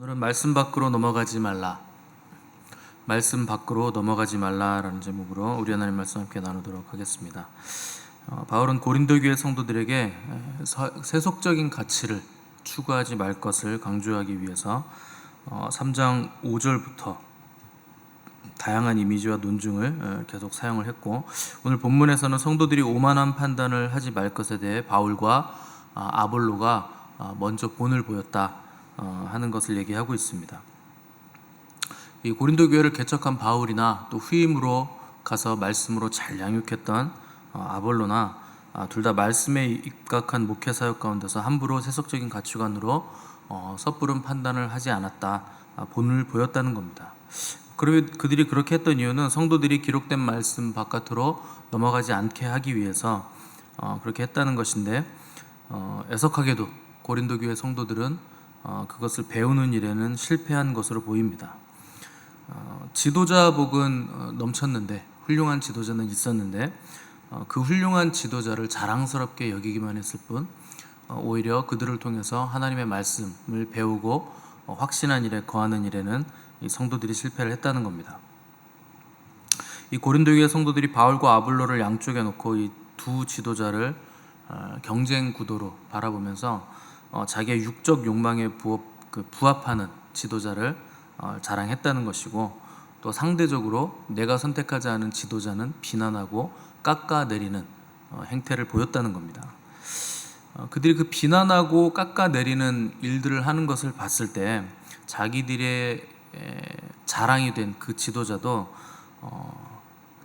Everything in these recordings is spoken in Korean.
오늘은 말씀 밖으로 넘어가지 말라. 말씀 밖으로 넘어가지 말라라는 제목으로 우리 하나님 말씀 함께 나누도록 하겠습니다. 바울은 고린도 교회 성도들에게 세속적인 가치를 추구하지 말 것을 강조하기 위해서 3장 5절부터 다양한 이미지와 논증을 계속 사용을 했고, 오늘 본문에서는 성도들이 오만한 판단을 하지 말 것에 대해 바울과 아볼로가 먼저 본을 보였다 하는 것을 얘기하고 있습니다. 이 고린도 교회를 개척한 바울이나 또 후임으로 가서 말씀으로 잘 양육했던 아볼로나 둘 다 말씀에 입각한 목회 사역 가운데서 함부로 세속적인 가치관으로 섣부른 판단을 하지 않았다, 본을 보였다는 겁니다. 그러면 그들이 그렇게 했던 이유는 성도들이 기록된 말씀 바깥으로 넘어가지 않게 하기 위해서 그렇게 했다는 것인데, 애석하게도 고린도 교회 성도들은 그것을 배우는 일에는 실패한 것으로 보입니다. 지도자복은 넘쳤는데, 훌륭한 지도자는 있었는데 그 훌륭한 지도자를 자랑스럽게 여기기만 했을 뿐, 오히려 그들을 통해서 하나님의 말씀을 배우고 확신한 일에 거하는 일에는 이 성도들이 실패를 했다는 겁니다. 이 고린도 교회 성도들이 바울과 아볼로를 양쪽에 놓고 이 두 지도자를 경쟁 구도로 바라보면서 자기의 육적 욕망에 부합하는 지도자를 자랑했다는 것이고, 또 상대적으로 내가 선택하지 않은 지도자는 비난하고 깎아내리는 행태를 보였다는 겁니다. 그들이 그 비난하고 깎아내리는 일들을 하는 것을 봤을 때 자기들의 자랑이 된 그 지도자도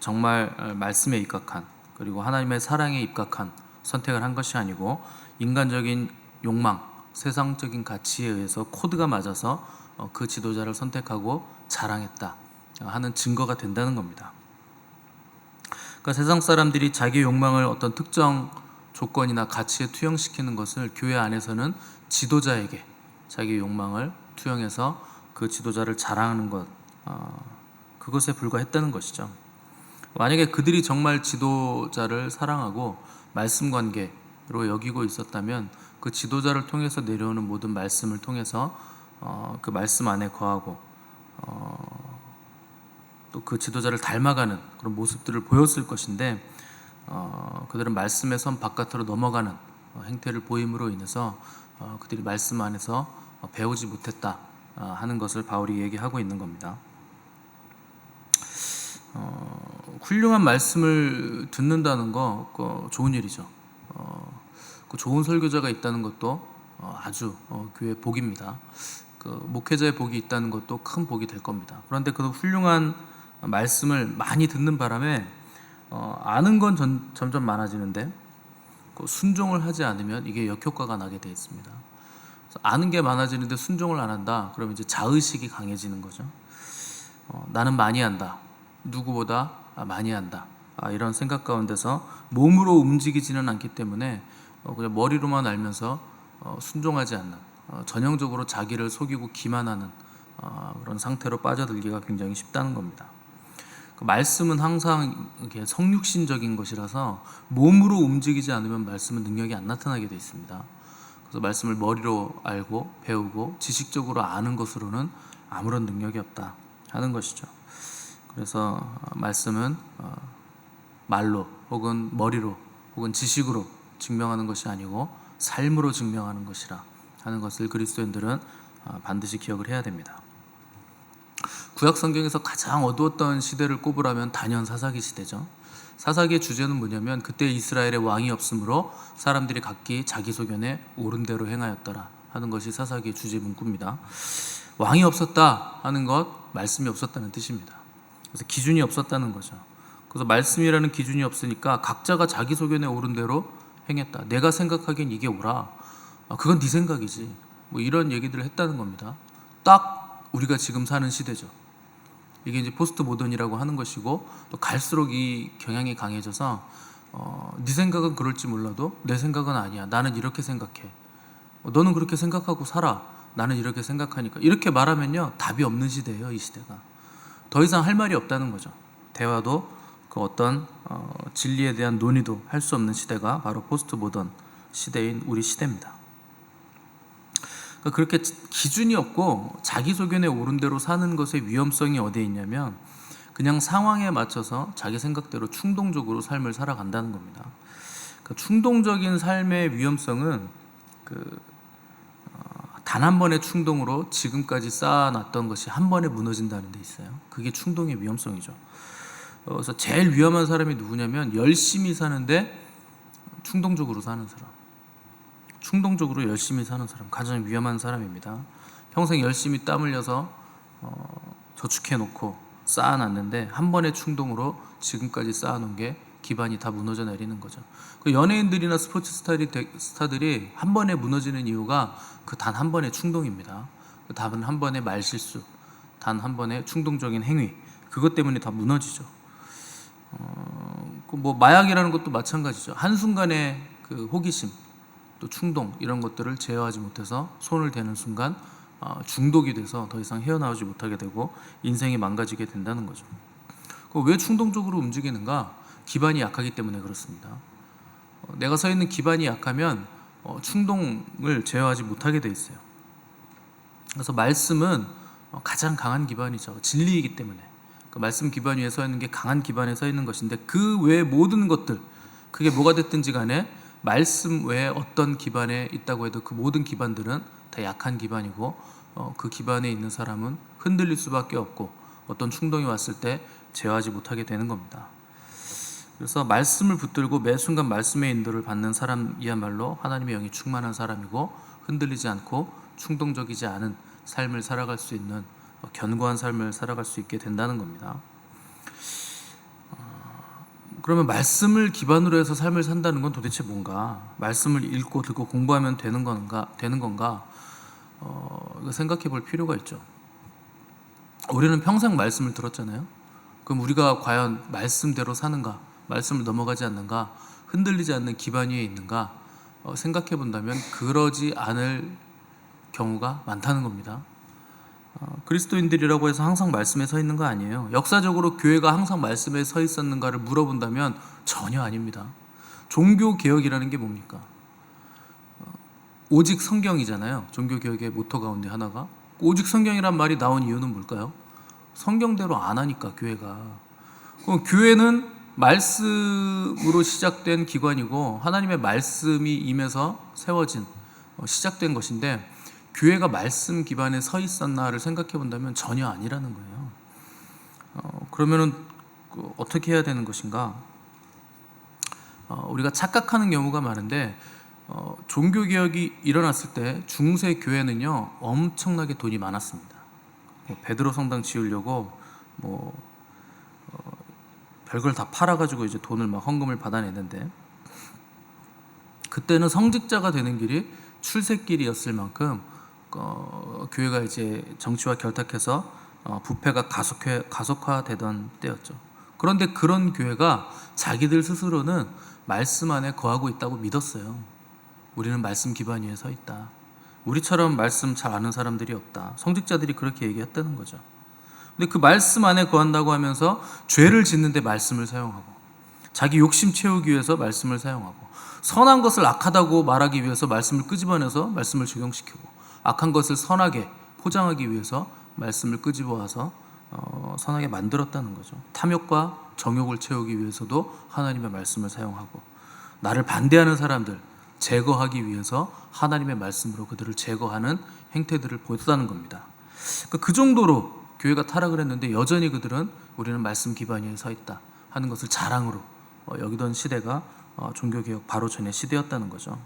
정말 말씀에 입각한, 그리고 하나님의 사랑에 입각한 선택을 한 것이 아니고 인간적인 욕망, 세상적인 가치에 의해서 코드가 맞아서 그 지도자를 선택하고 자랑했다 하는 증거가 된다는 겁니다. 그러니까 세상 사람들이 자기 욕망을 어떤 특정 조건이나 가치에 투영시키는 것을 교회 안에서는 지도자에게 자기 욕망을 투영해서 그 지도자를 자랑하는 것, 그것에 불과했다는 것이죠. 만약에 그들이 정말 지도자를 사랑하고 말씀 관계로 여기고 있었다면 그 지도자를 통해서 내려오는 모든 말씀을 통해서 그 말씀 안에 거하고 또 그 지도자를 닮아가는 그런 모습들을 보였을 것인데, 그들은 말씀의 선 바깥으로 넘어가는 행태를 보임으로 인해서 그들이 말씀 안에서 배우지 못했다 하는 것을 바울이 얘기하고 있는 겁니다. 훌륭한 말씀을 듣는다는 거 좋은 일이죠. 그 좋은 설교자가 있다는 것도 아주 교회의 복입니다. 그 목회자의 복이 있다는 것도 큰 복이 될 겁니다. 그런데 그 훌륭한 말씀을 많이 듣는 바람에 아는 건 점점 많아지는데 순종을 하지 않으면 이게 역효과가 나게 되어 있습니다. 그래서 아는 게 많아지는데 순종을 안 한다, 그러면 이제 자의식이 강해지는 거죠. 나는 많이 한다, 누구보다 많이 한다, 이런 생각 가운데서 몸으로 움직이지는 않기 때문에 그냥 머리로만 알면서 순종하지 않는, 전형적으로 자기를 속이고 기만하는 그런 상태로 빠져들기가 굉장히 쉽다는 겁니다. 그 말씀은 항상 이렇게 성육신적인 것이라서 몸으로 움직이지 않으면 말씀은 능력이 안 나타나게 되어 있습니다. 그래서 말씀을 머리로 알고 배우고 지식적으로 아는 것으로는 아무런 능력이 없다 하는 것이죠. 그래서 말씀은 말로 혹은 머리로 혹은 지식으로 증명하는 것이 아니고 삶으로 증명하는 것이라 하는 것을 그리스도인들은 반드시 기억을 해야 됩니다. 구약 성경에서 가장 어두웠던 시대를 꼽으라면 단연 사사기 시대죠. 사사기의 주제는 뭐냐면, 그때 이스라엘에 왕이 없으므로 사람들이 각기 자기 소견에 옳은 대로 행하였더라 하는 것이 사사기의 주제 문구입니다. 왕이 없었다 하는 것, 말씀이 없었다는 뜻입니다. 그래서 기준이 없었다는 거죠. 그래서 말씀이라는 기준이 없으니까 각자가 자기 소견에 옳은 대로 행했다. 내가 생각하기엔 이게 옳아, 그건 네 생각이지, 뭐 이런 얘기들을 했다는 겁니다. 딱 우리가 지금 사는 시대죠. 이게 이제 포스트 모던이라고 하는 것이고, 또 갈수록 이 경향이 강해져서 네 생각은 그럴지 몰라도 내 생각은 아니야, 나는 이렇게 생각해, 너는 그렇게 생각하고 살아, 나는 이렇게 생각하니까, 이렇게 말하면요 답이 없는 시대예요. 이 시대가 더 이상 할 말이 없다는 거죠. 대화도 그 어떤 진리에 대한 논의도 할 수 없는 시대가 바로 포스트 모던 시대인 우리 시대입니다. 그러니까 그렇게 기준이 없고 자기 소견에 오른 대로 사는 것의 위험성이 어디에 있냐면 그냥 상황에 맞춰서 자기 생각대로 충동적으로 삶을 살아간다는 겁니다. 그러니까 충동적인 삶의 위험성은 단 한 번의 충동으로 지금까지 쌓아놨던 것이 한 번에 무너진다는 데 있어요. 그게 충동의 위험성이죠. 그래서 제일 위험한 사람이 누구냐면 열심히 사는데 충동적으로 사는 사람, 충동적으로 열심히 사는 사람, 가장 위험한 사람입니다. 평생 열심히 땀 흘려서 저축해놓고 쌓아놨는데 한 번의 충동으로 지금까지 쌓아놓은 게 기반이 다 무너져 내리는 거죠. 그 연예인들이나 스포츠 스타들이 한 번에 무너지는 이유가 그 단 한 번의 충동입니다. 그 단 한 번의 말실수, 단 한 번의 충동적인 행위, 그것 때문에 다 무너지죠. 뭐 마약이라는 것도 마찬가지죠. 한순간의 그 호기심, 또 충동 이런 것들을 제어하지 못해서 손을 대는 순간 중독이 돼서 더 이상 헤어나오지 못하게 되고 인생이 망가지게 된다는 거죠. 왜 충동적으로 움직이는가? 기반이 약하기 때문에 그렇습니다. 내가 서 있는 기반이 약하면 충동을 제어하지 못하게 돼 있어요. 그래서 말씀은 가장 강한 기반이죠. 진리이기 때문에. 그 말씀 기반 위에 서 있는 게 강한 기반에 서 있는 것인데 그 외의 모든 것들, 그게 뭐가 됐든지 간에 말씀 외에 어떤 기반에 있다고 해도 그 모든 기반들은 다 약한 기반이고 그 기반에 있는 사람은 흔들릴 수밖에 없고 어떤 충동이 왔을 때 제어하지 못하게 되는 겁니다. 그래서 말씀을 붙들고 매 순간 말씀의 인도를 받는 사람이야말로 하나님의 영이 충만한 사람이고 흔들리지 않고 충동적이지 않은 삶을 살아갈 수 있는 견고한 삶을 살아갈 수 있게 된다는 겁니다. 그러면 말씀을 기반으로 해서 삶을 산다는 건 도대체 뭔가? 말씀을 읽고 듣고 공부하면 되는 건가? 이거 생각해 볼 필요가 있죠. 우리는 평생 말씀을 들었잖아요. 그럼 우리가 과연 말씀대로 사는가? 말씀을 넘어가지 않는가? 흔들리지 않는 기반 위에 있는가? 생각해 본다면 그러지 않을 경우가 많다는 겁니다. 그리스도인들이라고 해서 항상 말씀에 서 있는 거 아니에요. 역사적으로 교회가 항상 말씀에 서 있었는가를 물어본다면 전혀 아닙니다. 종교개혁이라는 게 뭡니까? 오직 성경이잖아요. 종교개혁의 모토 가운데 하나가. 오직 성경이란 말이 나온 이유는 뭘까요? 성경대로 안 하니까 교회가. 그럼 교회는 말씀으로 시작된 기관이고 하나님의 말씀이 임해서 세워진 시작된 것인데 교회가 말씀 기반에 서 있었나를 생각해 본다면 전혀 아니라는 거예요. 그러면은 어떻게 해야 되는 것인가? 우리가 착각하는 경우가 많은데 종교개혁이 일어났을 때 중세 교회는요 엄청나게 돈이 많았습니다. 베드로 성당 지으려고 별걸 다 팔아가지고 이제 돈을 막 헌금을 받아내는데 그때는 성직자가 되는 길이 출세길이었을 만큼 교회가 이제 정치와 결탁해서 부패가 가속화되던 때였죠. 그런데 그런 교회가 자기들 스스로는 말씀 안에 거하고 있다고 믿었어요. 우리는 말씀 기반 위에 서 있다. 우리처럼 말씀 잘 아는 사람들이 없다. 성직자들이 그렇게 얘기했다는 거죠. 근데 그 말씀 안에 거한다고 하면서 죄를 짓는데 말씀을 사용하고 자기 욕심 채우기 위해서 말씀을 사용하고 선한 것을 악하다고 말하기 위해서 말씀을 끄집어내서 말씀을 적용시키고 악한 것을 선하게 포장하기 위해서 말씀을 끄집어와서 선하게 만들었다는 거죠. 탐욕과 정욕을 채우기 위해서도 하나님의 말씀을 사용하고 나를 반대하는 사람들 제거하기 위해서 하나님의 말씀으로 그들을 제거하는 행태들을 보였다는 겁니다. 그 정도로 교회가 타락을 했는데 여전히 그들은 우리는 말씀 기반 위에 서 있다 하는 것을 자랑으로 여기던 시대가 종교개혁 바로 전의 시대였다는 거죠.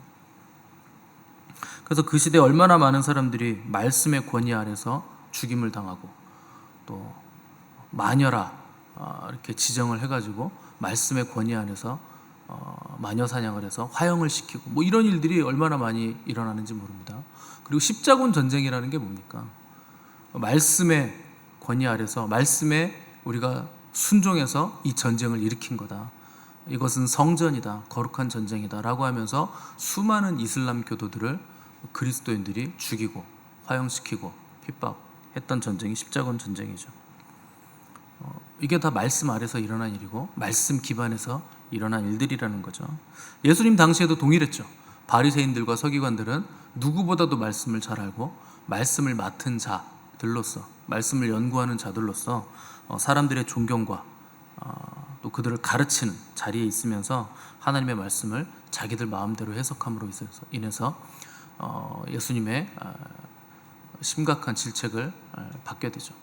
그래서 그 시대에 얼마나 많은 사람들이 말씀의 권위 아래서 죽임을 당하고 또 마녀라 이렇게 지정을 해가지고 말씀의 권위 안에서 마녀 사냥을 해서 화형을 시키고 뭐 이런 일들이 얼마나 많이 일어나는지 모릅니다. 그리고 십자군 전쟁이라는 게 뭡니까? 말씀의 권위 아래서 말씀에 우리가 순종해서 이 전쟁을 일으킨 거다. 이것은 성전이다. 거룩한 전쟁이다. 라고 하면서 수많은 이슬람 교도들을 그리스도인들이 죽이고 화형시키고 핍박했던 전쟁이 십자군 전쟁이죠. 이게 다 말씀 아래서 일어난 일이고 말씀 기반에서 일어난 일들이라는 거죠. 예수님 당시에도 동일했죠. 바리새인들과 서기관들은 누구보다도 말씀을 잘 알고 말씀을 맡은 자들로서, 말씀을 연구하는 자들로서 사람들의 존경과 또 그들을 가르치는 자리에 있으면서 하나님의 말씀을 자기들 마음대로 해석함으로 인해서 예수님의 심각한 질책을 받게 되죠.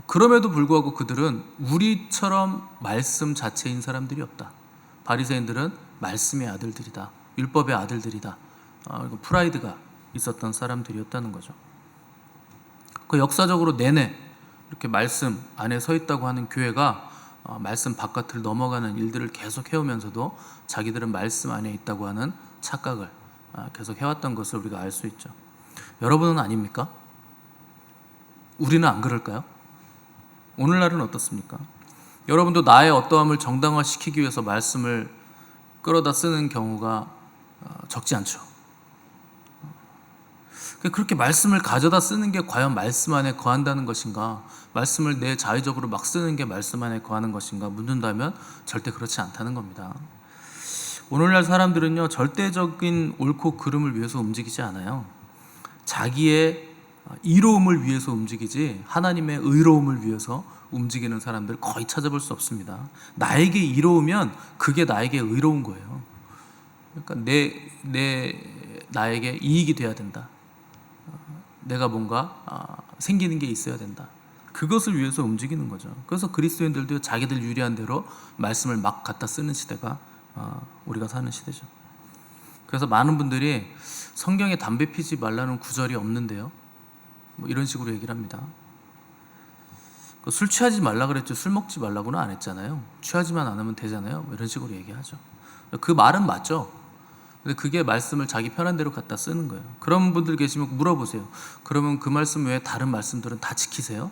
그럼에도 불구하고 그들은 우리처럼 말씀 자체인 사람들이 없다. 바리새인들은 말씀의 아들들이다, 율법의 아들들이다, 프라이드가 있었던 사람들이었다는 거죠. 그 역사적으로 내내 이렇게 말씀 안에 서 있다고 하는 교회가 말씀 바깥을 넘어가는 일들을 계속 해오면서도 자기들은 말씀 안에 있다고 하는 착각을 계속 해왔던 것을 우리가 알 수 있죠. 여러분은 아닙니까? 우리는 안 그럴까요? 오늘날은 어떻습니까? 여러분도 나의 어떠함을 정당화시키기 위해서 말씀을 끌어다 쓰는 경우가 적지 않죠. 그렇게 말씀을 가져다 쓰는 게 과연 말씀 안에 거한다는 것인가, 말씀을 내 자의적으로 막 쓰는 게 말씀 안에 거하는 것인가 묻는다면 절대 그렇지 않다는 겁니다. 오늘날 사람들은요, 절대적인 옳고 그름을 위해서 움직이지 않아요. 자기의 이로움을 위해서 움직이지 하나님의 의로움을 위해서 움직이는 사람들 거의 찾아볼 수 없습니다. 나에게 이로우면 그게 나에게 의로운 거예요. 그러니까 나에게 이익이 돼야 된다. 내가 뭔가 생기는 게 있어야 된다. 그것을 위해서 움직이는 거죠. 그래서 그리스도인들도 자기들 유리한 대로 말씀을 막 갖다 쓰는 시대가 우리가 사는 시대죠. 그래서 많은 분들이 성경에 담배 피지 말라는 구절이 없는데요, 뭐 이런 식으로 얘기를 합니다. 술 취하지 말라 그랬죠. 술 먹지 말라고는 안 했잖아요. 취하지만 않으면 되잖아요. 뭐 이런 식으로 얘기하죠. 그 말은 맞죠. 근데 그게 말씀을 자기 편한 대로 갖다 쓰는 거예요. 그런 분들 계시면 물어보세요. 그러면 그 말씀 외에 다른 말씀들은 다 지키세요?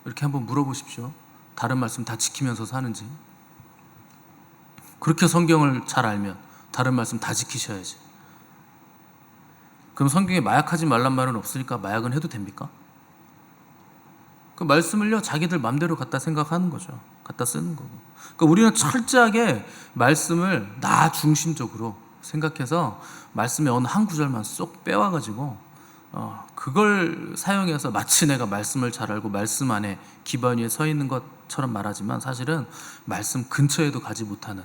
이렇게 한번 물어보십시오. 다른 말씀 다 지키면서 사는지. 그렇게 성경을 잘 알면 다른 말씀 다 지키셔야지. 그럼 성경에 마약하지 말란 말은 없으니까 마약은 해도 됩니까? 그 말씀을요, 자기들 맘대로 갖다 생각하는 거죠. 갖다 쓰는 거고. 그러니까 우리는 철저하게 말씀을 나 중심적으로 생각해서 말씀의 어느 한 구절만 쏙 빼와가지고 그걸 사용해서 마치 내가 말씀을 잘 알고 말씀 안에 기반 위에 서 있는 것처럼 말하지만 사실은 말씀 근처에도 가지 못하는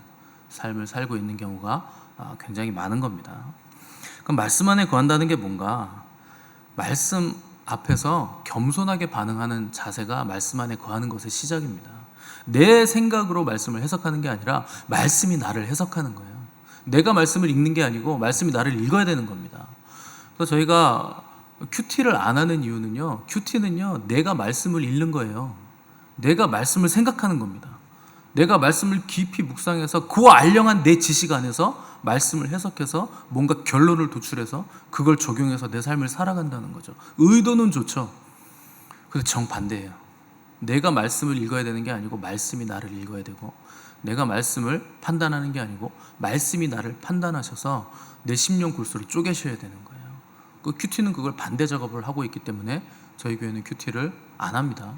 삶을 살고 있는 경우가 굉장히 많은 겁니다. 그럼 말씀 안에 거한다는 게 뭔가? 말씀 앞에서 겸손하게 반응하는 자세가 말씀 안에 거하는 것의 시작입니다. 내 생각으로 말씀을 해석하는 게 아니라 말씀이 나를 해석하는 거예요. 내가 말씀을 읽는 게 아니고 말씀이 나를 읽어야 되는 겁니다. 그래서 저희가 큐티를 안 하는 이유는요, 큐티는요, 내가 말씀을 읽는 거예요. 내가 말씀을 생각하는 겁니다. 내가 말씀을 깊이 묵상해서 그 알령한 내 지식 안에서 말씀을 해석해서 뭔가 결론을 도출해서 그걸 적용해서 내 삶을 살아간다는 거죠. 의도는 좋죠. 그런데 정반대예요. 내가 말씀을 읽어야 되는 게 아니고 말씀이 나를 읽어야 되고, 내가 말씀을 판단하는 게 아니고 말씀이 나를 판단하셔서 내 심령 골수를 쪼개셔야 되는 거예요. 그 큐티는 그걸 반대 작업을 하고 있기 때문에 저희 교회는 큐티를 안 합니다.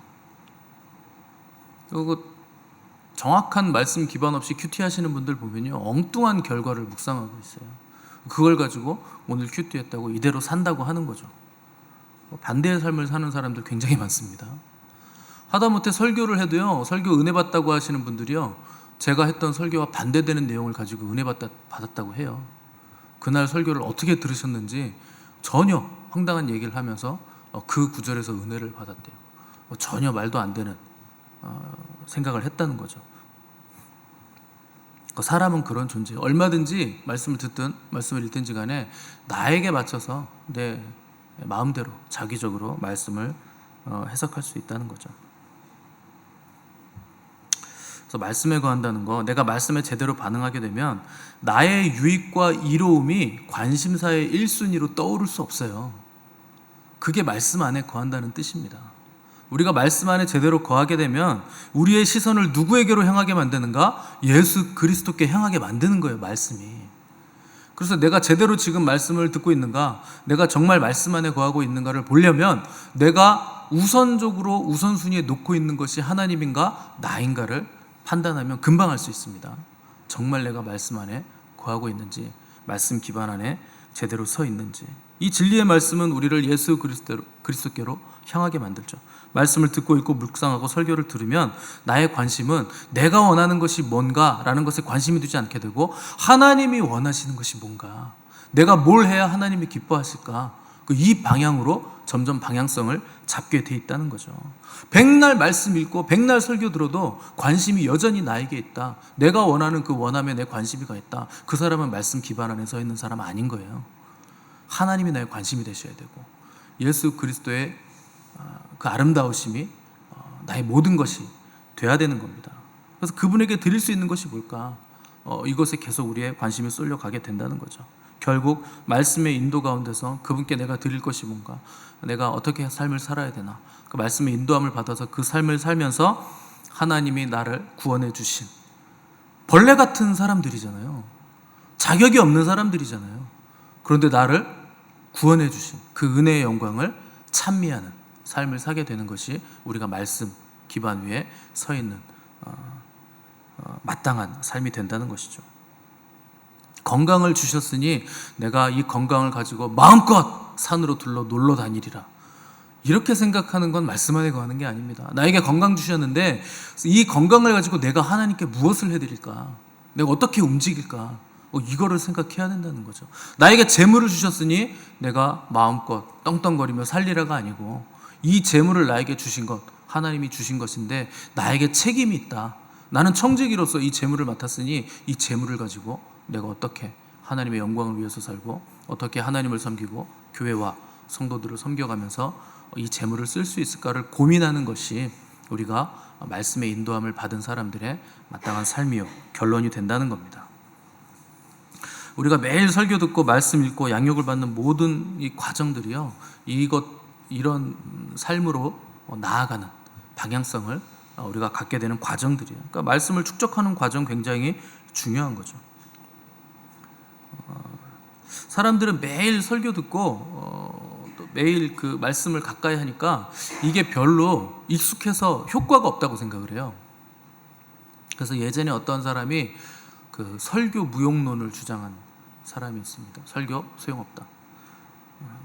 그리고 정확한 말씀 기반 없이 큐티 하시는 분들 보면요, 엉뚱한 결과를 묵상하고 있어요. 그걸 가지고 오늘 큐티 했다고 이대로 산다고 하는 거죠. 반대의 삶을 사는 사람들 굉장히 많습니다. 하다못해 설교를 해도요, 설교 은혜 받다고 하시는 분들이요, 제가 했던 설교와 반대되는 내용을 가지고 은혜 받았다고 해요. 그날 설교를 어떻게 들으셨는지 전혀 황당한 얘기를 하면서 그 구절에서 은혜를 받았대요. 전혀 말도 안 되는 생각을 했다는 거죠. 사람은 그런 존재예요. 얼마든지 말씀을 듣든 말씀을 읽든지 간에 나에게 맞춰서 내 마음대로 자기적으로 말씀을 해석할 수 있다는 거죠. 그래서 말씀에 거한다는 거, 내가 말씀에 제대로 반응하게 되면 나의 유익과 이로움이 관심사의 1순위로 떠오를 수 없어요. 그게 말씀 안에 거한다는 뜻입니다. 우리가 말씀 안에 제대로 거하게 되면 우리의 시선을 누구에게로 향하게 만드는가? 예수 그리스도께 향하게 만드는 거예요, 말씀이. 그래서 내가 제대로 지금 말씀을 듣고 있는가, 내가 정말 말씀 안에 거하고 있는가를 보려면 내가 우선적으로 우선순위에 놓고 있는 것이 하나님인가 나인가를 판단하면 금방 알 수 있습니다. 정말 내가 말씀 안에 거하고 있는지, 말씀 기반 안에 제대로 서 있는지. 이 진리의 말씀은 우리를 예수 그리스도께로 향하게 만들죠. 말씀을 듣고 읽고 묵상하고 설교를 들으면 나의 관심은 내가 원하는 것이 뭔가라는 것에 관심이 두지 않게 되고 하나님이 원하시는 것이 뭔가, 내가 뭘 해야 하나님이 기뻐하실까, 이 방향으로 점점 방향성을 잡게 돼 있다는 거죠. 백날 말씀 읽고 백날 설교 들어도 관심이 여전히 나에게 있다, 내가 원하는 그 원함에 내 관심이 가 있다, 그 사람은 말씀 기반 안에 서 있는 사람 아닌 거예요. 하나님이 나의 관심이 되셔야 되고 예수 그리스도의 그 아름다우심이 나의 모든 것이 돼야 되는 겁니다. 그래서 그분에게 드릴 수 있는 것이 뭘까? 이것에 계속 우리의 관심이 쏠려가게 된다는 거죠. 결국 말씀의 인도 가운데서 그분께 내가 드릴 것이 뭔가, 내가 어떻게 삶을 살아야 되나, 그 말씀의 인도함을 받아서 그 삶을 살면서 하나님이 나를 구원해 주신 벌레 같은 사람들이잖아요. 자격이 없는 사람들이잖아요. 그런데 나를 구원해 주신 그 은혜의 영광을 찬미하는 삶을 사게 되는 것이 우리가 말씀 기반 위에 서 있는 마땅한 삶이 된다는 것이죠. 건강을 주셨으니 내가 이 건강을 가지고 마음껏 산으로 둘러 놀러 다니리라, 이렇게 생각하는 건 말씀 안에 거하는 게 아닙니다. 나에게 건강 주셨는데 이 건강을 가지고 내가 하나님께 무엇을 해드릴까, 내가 어떻게 움직일까, 이거를 생각해야 된다는 거죠. 나에게 재물을 주셨으니 내가 마음껏 떵떵거리며 살리라가 아니고, 이 재물을 나에게 주신 것 하나님이 주신 것인데 나에게 책임이 있다, 나는 청지기로서 이 재물을 맡았으니 이 재물을 가지고 내가 어떻게 하나님의 영광을 위해서 살고 어떻게 하나님을 섬기고 교회와 성도들을 섬겨가면서 이 재물을 쓸 수 있을까를 고민하는 것이 우리가 말씀의 인도함을 받은 사람들의 마땅한 삶이요 결론이 된다는 겁니다. 우리가 매일 설교 듣고 말씀 읽고 양육을 받는 모든 이 과정들이요, 이런 삶으로 나아가는 방향성을 우리가 갖게 되는 과정들이에요. 그러니까 말씀을 축적하는 과정 굉장히 중요한 거죠. 사람들은 매일 설교 듣고 또 매일 그 말씀을 가까이 하니까 이게 별로 익숙해서 효과가 없다고 생각을 해요. 그래서 예전에 어떤 사람이 그 설교 무용론을 주장한 사람이 있습니다. 설교 소용없다.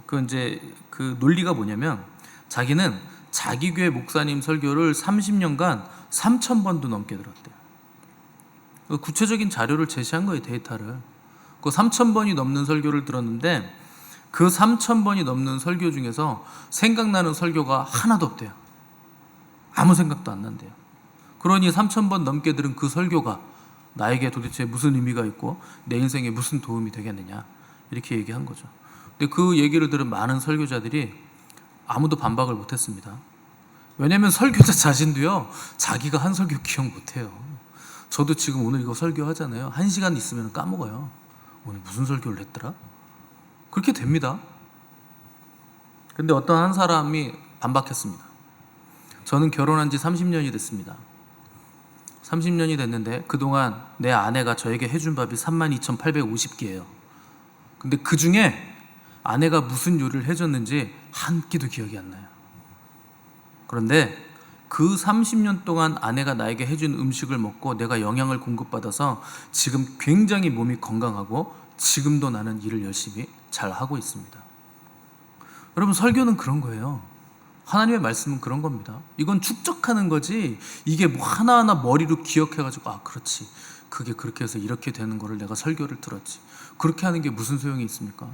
그 논리가 뭐냐면, 자기는 자기 교회 목사님 설교를 30년간 3,000번도 넘게 들었대요. 구체적인 자료를 제시한 거예요, 데이터를. 그 3,000번이 넘는 설교를 들었는데 그 3,000번이 넘는 설교 중에서 생각나는 설교가 하나도 없대요. 아무 생각도 안 난대요. 그러니 3,000번 넘게 들은 그 설교가 나에게 도대체 무슨 의미가 있고 내 인생에 무슨 도움이 되겠느냐, 이렇게 얘기한 거죠. 근데 그 얘기를 들은 많은 설교자들이 아무도 반박을 못했습니다. 왜냐하면 설교자 자신도요, 자기가 한 설교 기억 못해요. 저도 지금 오늘 이거 설교하잖아요. 1시간 있으면 까먹어요. 오늘 무슨 설교를 했더라? 그렇게 됩니다. 근데 어떤 한 사람이 반박했습니다. 저는 결혼한 지 30년이 됐습니다. 30년이 됐는데 그동안 내 아내가 저에게 해준 밥이 32,850끼예요. 근데 그 중에 아내가 무슨 요리를 해줬는지 한 끼도 기억이 안 나요. 그런데 그 30년 동안 아내가 나에게 해준 음식을 먹고 내가 영양을 공급받아서 지금 굉장히 몸이 건강하고 지금도 나는 일을 열심히 잘 하고 있습니다. 여러분, 설교는 그런 거예요. 하나님의 말씀은 그런 겁니다. 이건 축적하는 거지, 이게 뭐 하나하나 머리로 기억해가지고 그렇지, 그게 그렇게 해서 이렇게 되는 거를 내가 설교를 들었지, 그렇게 하는 게 무슨 소용이 있습니까?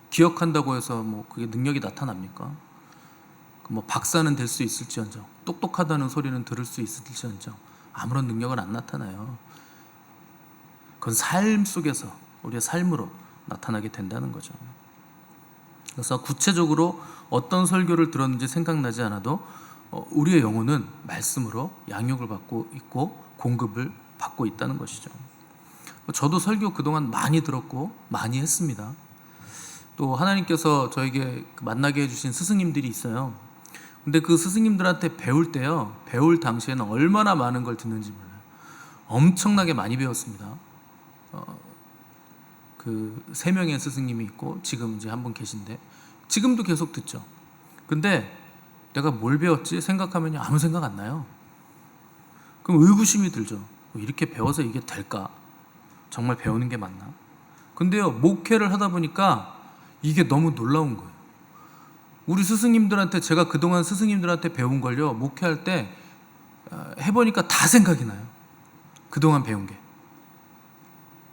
기억한다고 해서 뭐 그게 능력이 나타납니까? 뭐 박사는 될 수 있을지언정, 똑똑하다는 소리는 들을 수 있을지언정 아무런 능력은 안 나타나요. 그건 삶 속에서 우리의 삶으로 나타나게 된다는 거죠. 그래서 구체적으로 어떤 설교를 들었는지 생각나지 않아도 우리의 영혼은 말씀으로 양육을 받고 있고 공급을 받고 있다는 것이죠. 저도 설교 그동안 많이 들었고 많이 했습니다. 또 하나님께서 저에게 만나게 해주신 스승님들이 있어요. 근데 그 스승님들한테 배울 때요, 배울 당시에는 얼마나 많은 걸 듣는지 몰라요. 엄청나게 많이 배웠습니다. 그 3명의 스승님이 있고 지금 이제 한 분 계신데 지금도 계속 듣죠. 근데 내가 뭘 배웠지 생각하면 아무 생각 안 나요. 그럼 의구심이 들죠. 이렇게 배워서 이게 될까? 정말 배우는 게 맞나? 근데요, 목회를 하다 보니까 이게 너무 놀라운 거예요. 우리 스승님들한테, 제가 그동안 스승님들한테 배운 걸요, 목회할 때 해보니까 다 생각이 나요. 그동안 배운 게.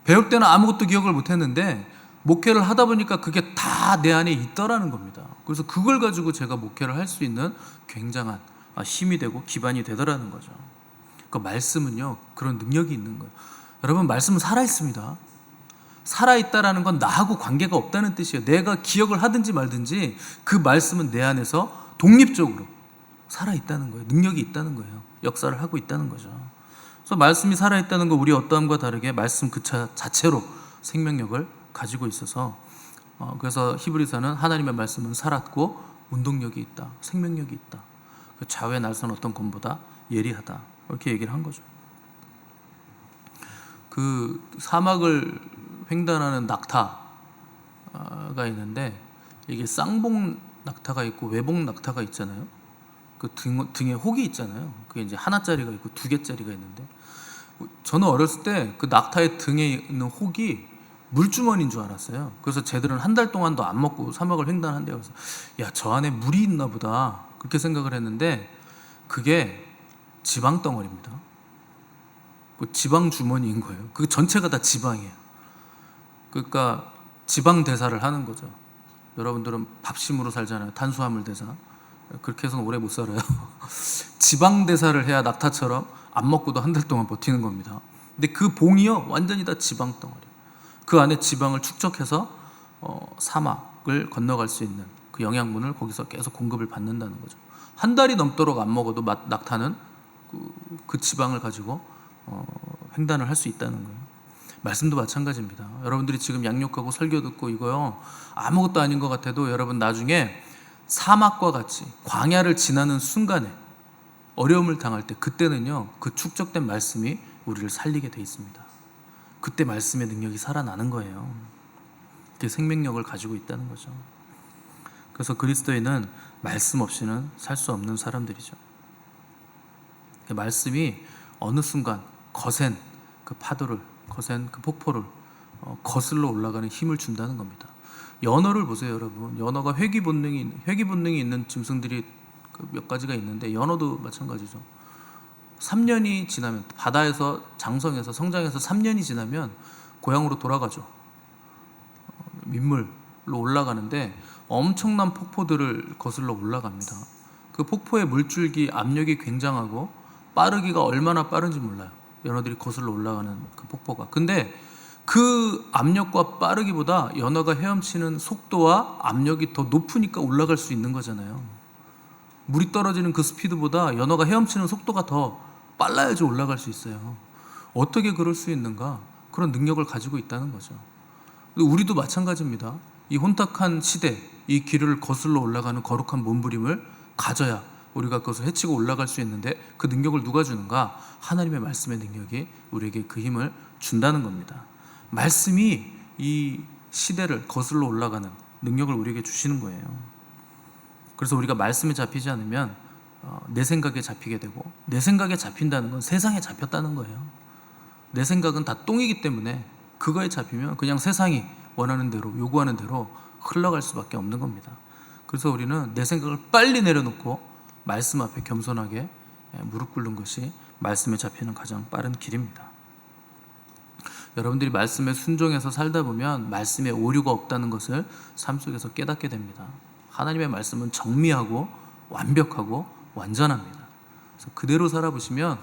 배울 때는 아무것도 기억을 못했는데 목회를 하다 보니까 그게 다 내 안에 있더라는 겁니다. 그래서 그걸 가지고 제가 목회를 할 수 있는 굉장한 힘이 되고 기반이 되더라는 거죠. 그 말씀은요, 그런 능력이 있는 거예요. 여러분, 말씀은 살아있습니다. 살아있다라는 건 나하고 관계가 없다는 뜻이에요. 내가 기억을 하든지 말든지 그 말씀은 내 안에서 독립적으로 살아있다는 거예요. 능력이 있다는 거예요. 역사를 하고 있다는 거죠. 그래서 말씀이 살아있다는 거, 우리 어떠함과 다르게 말씀 그 자체로 생명력을 가지고 있어서, 그래서 히브리서는 하나님의 말씀은 살았고 운동력이 있다, 생명력이 있다, 그 좌우의 날선 어떤 검보다 예리하다, 이렇게 얘기를 한 거죠. 그 사막을 횡단하는 낙타가 있는데, 이게 쌍봉 낙타가 있고 외봉 낙타가 있잖아요. 그 등에 혹이 있잖아요. 그게 이제 하나짜리가 있고 두 개짜리가 있는데, 저는 어렸을 때 그 낙타의 등에 있는 혹이 물주머니인 줄 알았어요. 그래서 쟤들은 한 달 동안도 안 먹고 사막을 횡단한대요. 그래서 야, 저 안에 물이 있나 보다, 그렇게 생각을 했는데 그게 지방 덩어리입니다. 그 지방 주머니인 거예요. 그 전체가 다 지방이에요. 그러니까 지방 대사를 하는 거죠. 여러분들은 밥심으로 살잖아요. 탄수화물 대사. 그렇게 해서는 오래 못 살아요. 지방 대사를 해야 낙타처럼 안 먹고도 한 달 동안 버티는 겁니다. 근데 그 봉이요, 완전히 다 지방 덩어리. 그 안에 지방을 축적해서 사막을 건너갈 수 있는 그 영양분을 거기서 계속 공급을 받는다는 거죠. 한 달이 넘도록 안 먹어도 낙타는 그 지방을 가지고 횡단을 할 수 있다는 거예요. 말씀도 마찬가지입니다. 여러분들이 지금 양육하고 설교 듣고 이거요, 아무것도 아닌 것 같아도 여러분 나중에 사막과 같이 광야를 지나는 순간에 어려움을 당할 때, 그때는요, 그 축적된 말씀이 우리를 살리게 돼 있습니다. 그때 말씀의 능력이 살아나는 거예요. 그게 생명력을 가지고 있다는 거죠. 그래서 그리스도인은 말씀 없이는 살 수 없는 사람들이죠. 그 말씀이 어느 순간 거센 그 파도를, 거센 그 폭포를 거슬러 올라가는 힘을 준다는 겁니다. 연어를 보세요, 여러분. 연어가 회귀 본능이 있는 짐승들이 몇 가지가 있는데, 연어도 마찬가지죠. 3년이 지나면, 바다에서 장성해서 성장해서 3년이 지나면 고향으로 돌아가죠. 민물로 올라가는데 엄청난 폭포들을 거슬러 올라갑니다. 그 폭포의 물줄기 압력이 굉장하고 빠르기가 얼마나 빠른지 몰라요. 연어들이 거슬러 올라가는 그 폭포가. 근데 그 압력과 빠르기보다 연어가 헤엄치는 속도와 압력이 더 높으니까 올라갈 수 있는 거잖아요. 물이 떨어지는 그 스피드보다 연어가 헤엄치는 속도가 더 빨라야지 올라갈 수 있어요. 어떻게 그럴 수 있는가? 그런 능력을 가지고 있다는 거죠. 우리도 마찬가지입니다. 이 혼탁한 시대, 이 길을 거슬러 올라가는 거룩한 몸부림을 가져야 우리가 그것을 헤치고 올라갈 수 있는데, 그 능력을 누가 주는가? 하나님의 말씀의 능력이 우리에게 그 힘을 준다는 겁니다. 말씀이 이 시대를 거슬러 올라가는 능력을 우리에게 주시는 거예요. 그래서 우리가 말씀에 잡히지 않으면 내 생각에 잡히게 되고, 내 생각에 잡힌다는 건 세상에 잡혔다는 거예요. 내 생각은 다 똥이기 때문에 그거에 잡히면 그냥 세상이 원하는 대로, 요구하는 대로 흘러갈 수밖에 없는 겁니다. 그래서 우리는 내 생각을 빨리 내려놓고 말씀 앞에 겸손하게 무릎 꿇는 것이 말씀에 잡히는 가장 빠른 길입니다. 여러분들이 말씀에 순종해서 살다 보면 말씀에 오류가 없다는 것을 삶 속에서 깨닫게 됩니다. 하나님의 말씀은 정밀하고 완벽하고 완전합니다. 그래서 그대로 살아보시면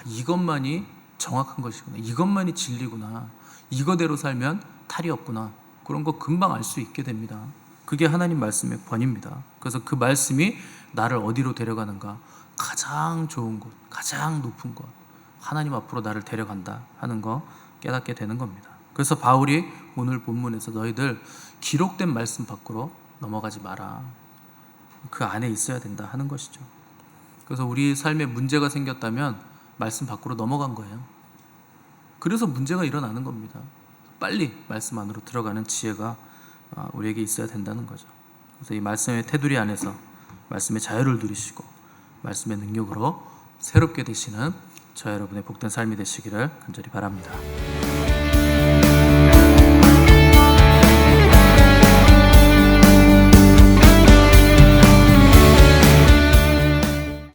이것만이 정확한 것이구나, 이것만이 진리구나, 이거대로 살면 탈이 없구나, 그런 거 금방 알 수 있게 됩니다. 그게 하나님 말씀의 권위입니다. 그래서 그 말씀이 나를 어디로 데려가는가? 가장 좋은 곳, 가장 높은 곳, 하나님 앞으로 나를 데려간다 하는 거 깨닫게 되는 겁니다. 그래서 바울이 오늘 본문에서 너희들 기록된 말씀 밖으로 넘어가지 마라, 그 안에 있어야 된다 하는 것이죠. 그래서 우리 삶에 문제가 생겼다면 말씀 밖으로 넘어간 거예요. 그래서 문제가 일어나는 겁니다. 빨리 말씀 안으로 들어가는 지혜가 우리에게 있어야 된다는 거죠. 그래서 이 말씀의 테두리 안에서 말씀의 자유를 누리시고 말씀의 능력으로 새롭게 되시는 저 여러분의 복된 삶이 되시기를 간절히 바랍니다.